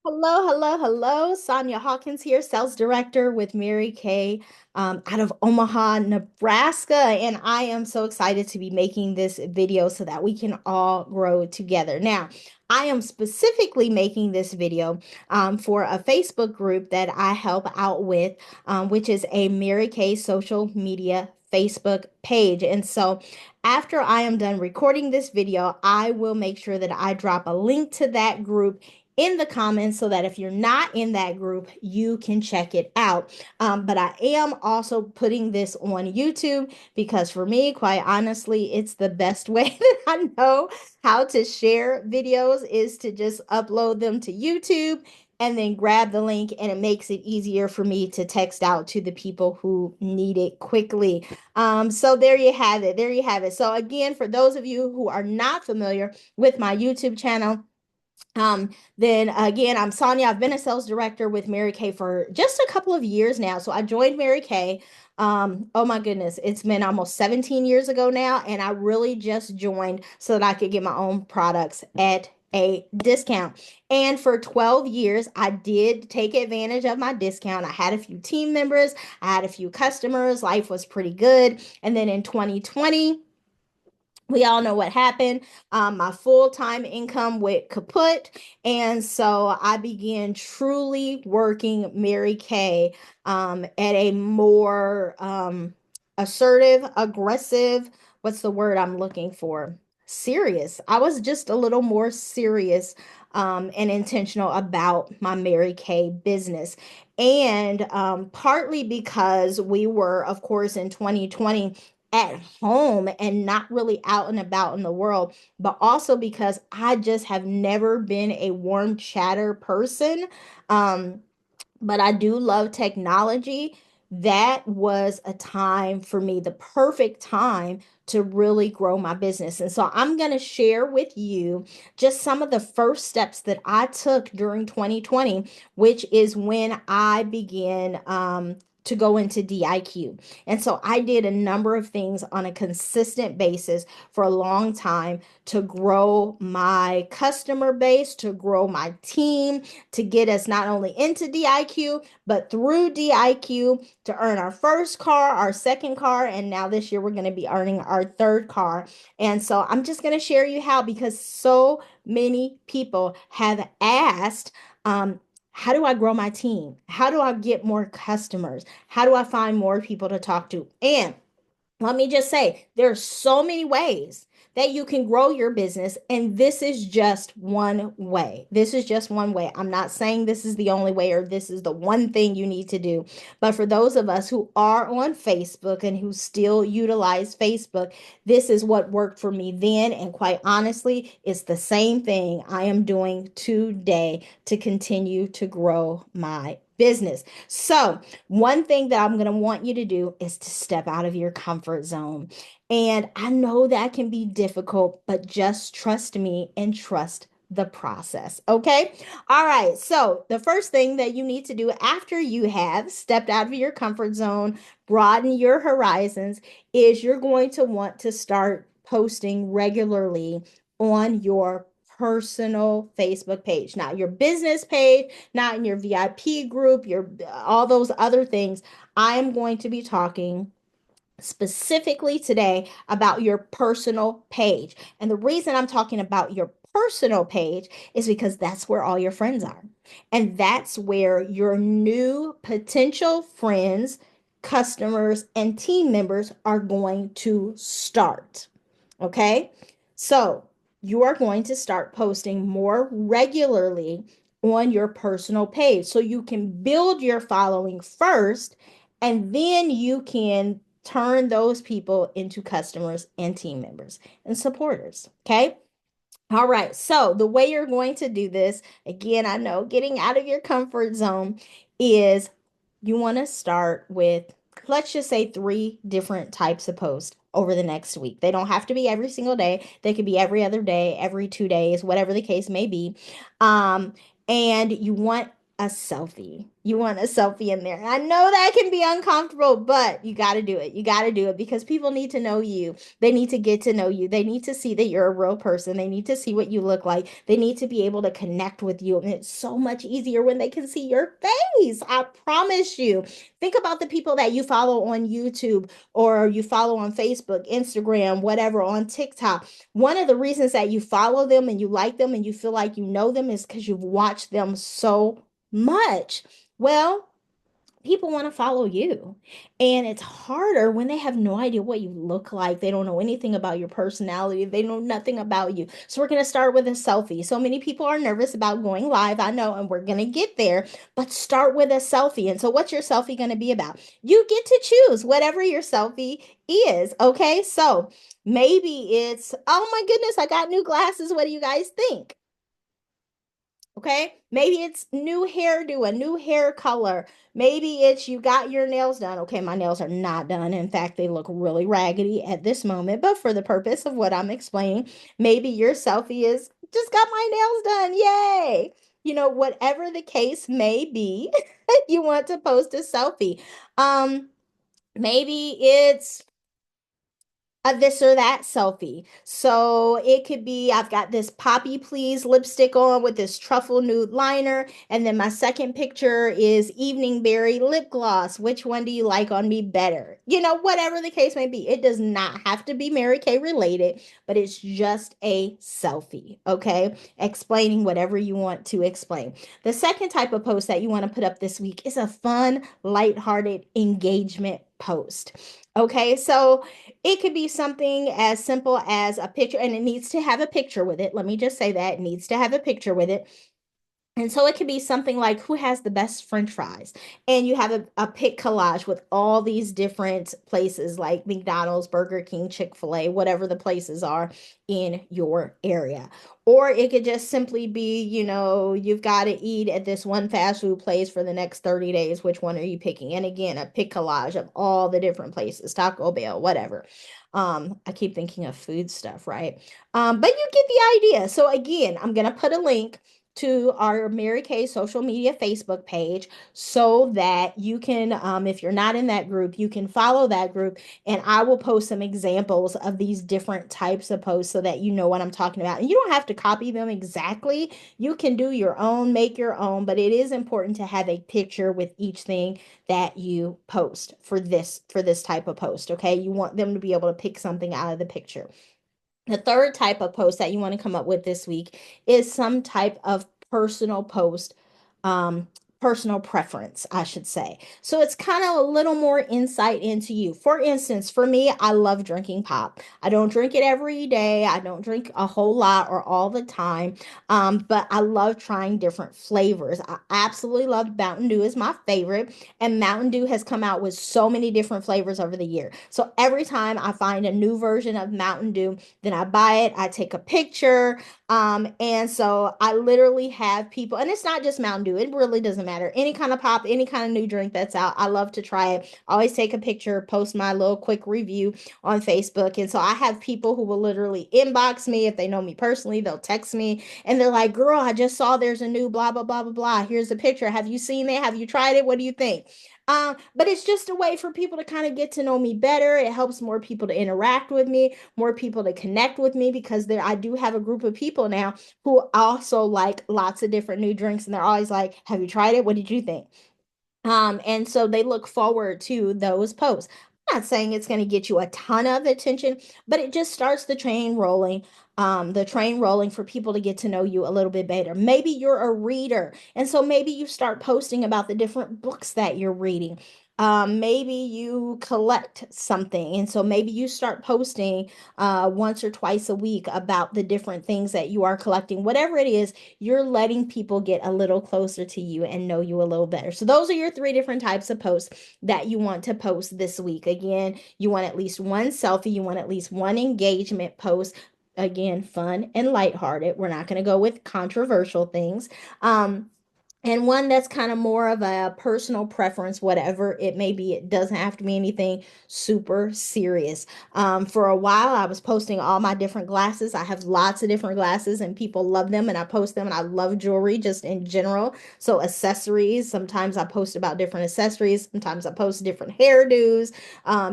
Hello, hello, hello. Sonia Hawkins here, sales director with Mary Kay out of Omaha, Nebraska. And I am so excited to be making this video so that we can all grow together. Now, I am specifically making this video for a Facebook group that I help out with, which is a Mary Kay social media Facebook page. And so after I am done recording this video, I will make sure that I drop a link to that group in the comments so that if you're not in that group, you can check it out. But I am also putting this on YouTube because for me, quite honestly, it's the best way that I know how to share videos is to just upload them to YouTube and then grab the link, and it makes it easier for me to text out to the people who need it quickly. So there you have it. There you have it. So again, for those of you who are not familiar with my YouTube channel, then again, I'm Sonia. I've been a sales director with Mary Kay for just a couple of years now. So I joined Mary Kay. Oh my goodness, it's been almost 17 years ago now, and I really just joined so that I could get my own products at a discount. And for 12 years, I did take advantage of my discount. I had a few team members, I had a few customers, life was pretty good. And then in 2020, we all know what happened. My full-time income went kaput. And so I began truly working Mary Kay at a more assertive, aggressive, what's the word I'm looking for? Serious. I was just a little more serious and intentional about my Mary Kay business. And partly because we were, of course, in 2020 at home and not really out and about in the world, but also because I just have never been a warm chatter person. Um, but I do love technology. That was a time for me, the perfect time to really grow my business. And so I'm going to share with you just some of the first steps that I took during 2020, which is when I began to go into DIQ. And so I did a number of things on a consistent basis for a long time to grow my customer base, to grow my team, to get us not only into DIQ, but through DIQ to earn our first car, our second car, and now this year we're going to be earning our third car. And so I'm just going to share you how, because so many people have asked, how do I grow my team? How do I get more customers? How do I find more people to talk to? And let me just say, there are so many ways that you can grow your business, and this is just one way. This is just one way. I'm not saying this is the only way or this is the one thing you need to do. But for those of us who are on Facebook and who still utilize Facebook, this is what worked for me then. And quite honestly, it's the same thing I am doing today to continue to grow my business. So, one thing that I'm going to want you to do is to step out of your comfort zone. And I know that can be difficult, but just trust me and trust the process. Okay. All right. So, the first thing that you need to do after you have stepped out of your comfort zone, broaden your horizons, is you're going to want to start posting regularly on your personal Facebook page, not your business page, not in your VIP group, your all those other things. I am going to be talking specifically today about your personal page. And the reason I'm talking about your personal page is because that's where all your friends are. And that's where your new potential friends, customers, and team members are going to start. Okay? So, you are going to start posting more regularly on your personal page so you can build your following first, and then you can turn those people into customers and team members and supporters. Okay. All right. So the way you're going to do this, again, I know getting out of your comfort zone is you want to start with, let's just say, three different types of posts over the next week. They don't have to be every single day. They could be every other day, every 2 days, whatever the case may be. And you want a selfie. You want a selfie in there. I know that can be uncomfortable, but you got to do it. You got to do it because people need to know you. They need to get to know you. They need to see that you're a real person. They need to see what you look like. They need to be able to connect with you. And it's so much easier when they can see your face. I promise you. Think about the people that you follow on YouTube or you follow on Facebook, Instagram, whatever, on TikTok. One of the reasons that you follow them and you like them and you feel like you know them is because you've watched them so much. Well, people want to follow you. And it's harder when they have no idea what you look like. They don't know anything about your personality. They know nothing about you. So we're going to start with a selfie. So many people are nervous about going live. I know, and we're going to get there, but start with a selfie. And so what's your selfie going to be about? You get to choose whatever your selfie is. Okay. So maybe it's, oh my goodness, I got new glasses. What do you guys think? Okay, maybe it's new hairdo, a new hair color. Maybe it's you got your nails done. Okay, my nails are not done. In fact, they look really raggedy at this moment, but for the purpose of what I'm explaining, maybe your selfie is just got my nails done. Yay! Whatever the case may be, you want to post a selfie. Um, maybe it's a this or that selfie. So it could be I've got this Poppy Please lipstick on with this truffle nude liner. And then my second picture is Evening Berry lip gloss. Which one do you like on me better? Whatever the case may be. It does not have to be Mary Kay related, but it's just a selfie. Okay. Explaining whatever you want to explain. The second type of post that you want to put up this week is a fun, lighthearted engagement post. Okay, so it could be something as simple as a picture, and it needs to have a picture with it. Let me just say that it needs to have a picture with it. And so it could be something like who has the best French fries? And you have a pic collage with all these different places like McDonald's, Burger King, Chick-fil-A, whatever the places are in your area. Or it could just simply be, you've got to eat at this one fast food place for the next 30 days. Which one are you picking? And again, a pic collage of all the different places, Taco Bell, whatever. I keep thinking of food stuff, right? But you get the idea. So again, I'm gonna put a link to our Mary Kay social media Facebook page so that you can, if you're not in that group, you can follow that group and I will post some examples of these different types of posts so that you know what I'm talking about. And you don't have to copy them exactly. You can do your own, make your own, but it is important to have a picture with each thing that you post for this type of post, okay? You want them to be able to pick something out of the picture. The third type of post that you want to come up with this week is some type of personal post, um, personal preference, I should say. So it's kind of a little more insight into you. For instance, for me, I love drinking pop. I don't drink it every day. I don't drink a whole lot or all the time. But I love trying different flavors. I absolutely love Mountain Dew is my favorite. And Mountain Dew has come out with so many different flavors over the year. So every time I find a new version of Mountain Dew, then I buy it, I take a picture. And so I literally have people, and it's not just Mountain Dew, it really doesn't matter. Any kind of pop, any kind of new drink that's out, I love to try it. I always take a picture, post my little quick review on Facebook. And so I have people who will literally inbox me. If they know me personally, they'll text me and they're like, girl, I just saw there's a new blah, blah, blah, blah, blah. Here's a picture. Have you seen it? Have you tried it? What do you think? But it's just a way for people to kind of get to know me better. It helps more people to interact with me, more people to connect with me because I do have a group of people now who also like lots of different new drinks and they're always like, have you tried it? What did you think? And so they look forward to those posts. I'm not saying it's going to get you a ton of attention, but it just starts the train rolling for people to get to know you a little bit better. Maybe you're a reader, and so maybe you start posting about the different books that you're reading. Maybe you collect something, and so maybe you start posting once or twice a week about the different things that you are collecting. Whatever it is, you're letting people get a little closer to you and know you a little better. So those are your three different types of posts that you want to post this week. Again, you want at least one selfie, you want at least one engagement post. Again, fun and lighthearted. We're not going to go with controversial things. and one that's kind of more of a personal preference, whatever it may be. It doesn't have to be anything super serious. For a while, I was posting all my different glasses. I have lots of different glasses, and people love them, and I post them, and I love jewelry just in general. So, accessories, sometimes I post about different accessories, sometimes I post different hairdos,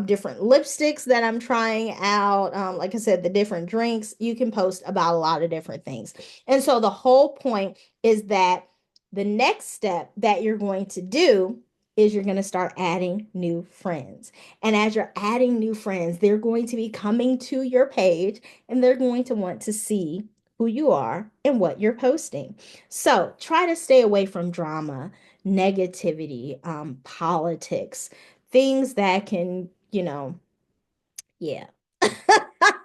different lipsticks that I'm trying out. Like I said, the different drinks. You can post about a lot of different things. And so, the whole point is that the next step that you're going to do is you're going to start adding new friends. And as you're adding new friends, they're going to be coming to your page and they're going to want to see who you are and what you're posting. So try to stay away from drama, negativity, politics, things that can, yeah.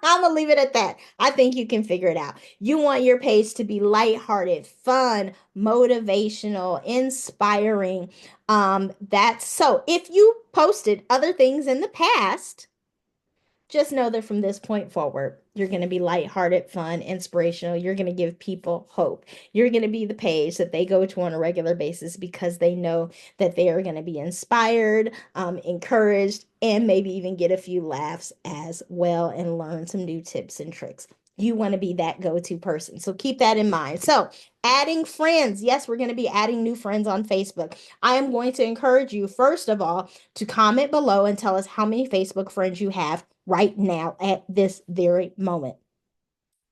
I'm gonna leave it at that. I think you can figure it out. You want your page to be lighthearted, fun, motivational, inspiring. That's so if you posted other things in the past, just know that from this point forward, you're going to be lighthearted, fun, inspirational. You're going to give people hope. You're going to be the page that they go to on a regular basis because they know that they are going to be inspired, encouraged, and maybe even get a few laughs as well and learn some new tips and tricks. You want to be that go-to person. So keep that in mind. So, adding friends. Yes, we're going to be adding new friends on Facebook. I am going to encourage you, first of all, to comment below and tell us how many Facebook friends you have right now at this very moment.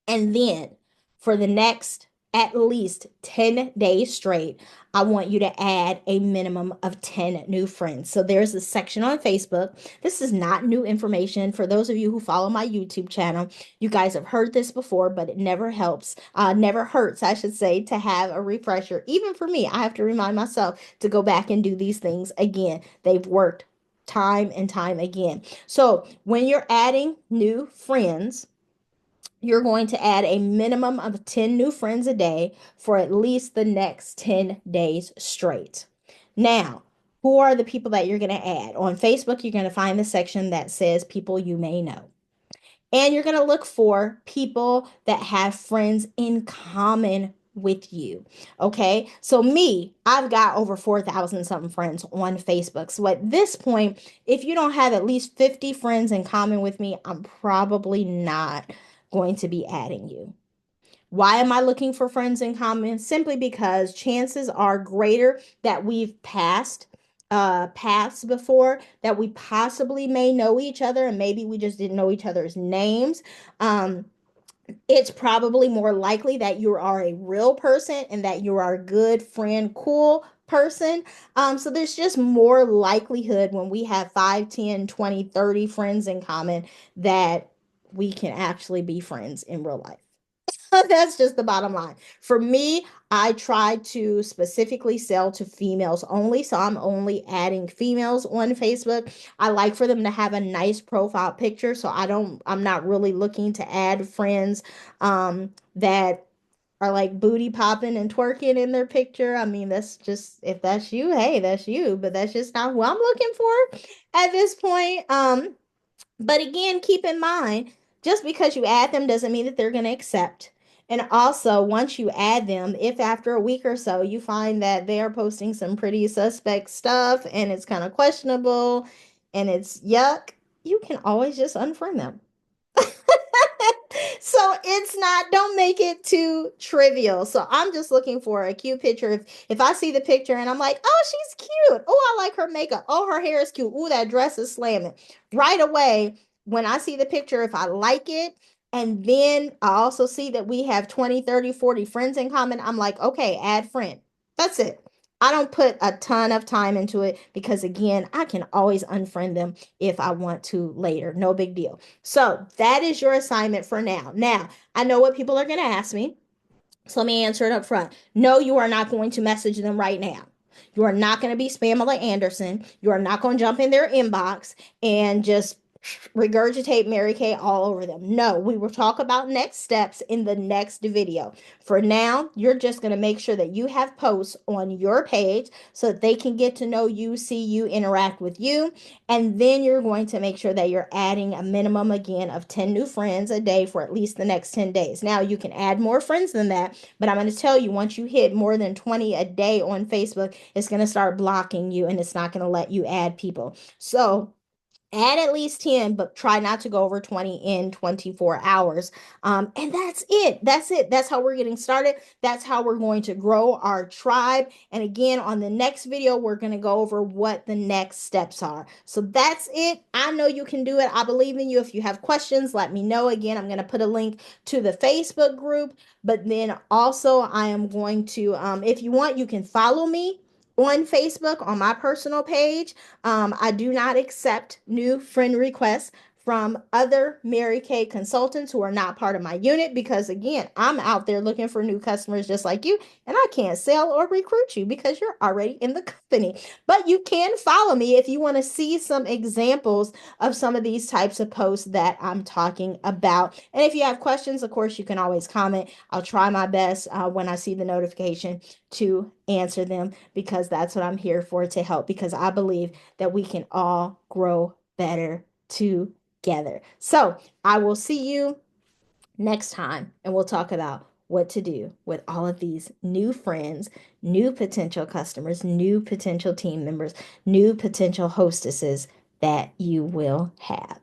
And then for the next at least 10 days straight, I want you to add a minimum of 10 new friends. So there's a section on Facebook. This is not new information. For those of you who follow my YouTube channel, you guys have heard this before, but it never helps, never hurts, I should say, to have a refresher. Even for me, I have to remind myself to go back and do these things again. They've worked time and time again. So when you're adding new friends, you're going to add a minimum of 10 new friends a day for at least the next 10 days straight. Now, who are the people that you're going to add? On Facebook, you're going to find the section that says people you may know. And you're going to look for people that have friends in common with you. Okay. So, me, I've got over 4,000 something friends on Facebook. So, at this point, if you don't have at least 50 friends in common with me, I'm probably not going to be adding you. Why am I looking for friends in common? Simply because chances are greater that we've passed paths before, that we possibly may know each other, and maybe we just didn't know each other's names. It's probably more likely that you are a real person and that you are a good friend, cool person. So there's just more likelihood when we have 5, 10, 20, 30 friends in common that we can actually be friends in real life. That's just the bottom line. For me, I try to specifically sell to females only. So I'm only adding females on Facebook. I like for them to have a nice profile picture. So I'm not really looking to add friends that are like booty popping and twerking in their picture. I mean, that's just, if that's you, hey, that's you. But that's just not who I'm looking for at this point. But again, keep in mind, just because you add them doesn't mean that they're going to accept. And also, once you add them, if after a week or so you find that they are posting some pretty suspect stuff and it's kind of questionable and it's yuck, you can always just unfriend them. So it's not, don't make it too trivial. So I'm just looking for a cute picture. If I see the picture and I'm like, oh, she's cute. Oh, I like her makeup. Oh, her hair is cute. Oh, that dress is slamming. Right away, when I see the picture, if I like it, and then I also see that we have 20, 30, 40 friends in common, I'm like, okay, add friend. That's it. I don't put a ton of time into it because, again, I can always unfriend them if I want to later. No big deal. So that is your assignment for now. Now, I know what people are going to ask me. So let me answer it up front. No, you are not going to message them right now. You are not going to be Spamela Anderson. You are not going to jump in their inbox and just regurgitate Mary Kay all over them. No, we will talk about next steps in the next video. For now, you're just going to make sure that you have posts on your page so that they can get to know you, see you, interact with you. And then you're going to make sure that you're adding a minimum again of 10 new friends a day for at least the next 10 days. Now, you can add more friends than that, but I'm going to tell you, once you hit more than 20 a day on Facebook, it's going to start blocking you and it's not going to let you add people. So, add at least 10, but try not to go over 20 in 24 hours. And that's it. That's it. That's how we're getting started. That's how we're going to grow our tribe. And again, on the next video, we're going to go over what the next steps are. So that's it. I know you can do it. I believe in you. If you have questions, let me know. Again, I'm going to put a link to the Facebook group, but then also I am going to, if you want, you can follow me on Facebook on my personal page. I do not accept new friend requests from other Mary Kay consultants who are not part of my unit because, again, I'm out there looking for new customers just like you, and I can't sell or recruit you because you're already in the company. But you can follow me if you want to see some examples of some of these types of posts that I'm talking about. And if you have questions, of course, you can always comment. I'll try my best when I see the notification to answer them because that's what I'm here for, to help, because I believe that we can all grow better together. So I will see you next time and we'll talk about what to do with all of these new friends, new potential customers, new potential team members, new potential hostesses that you will have.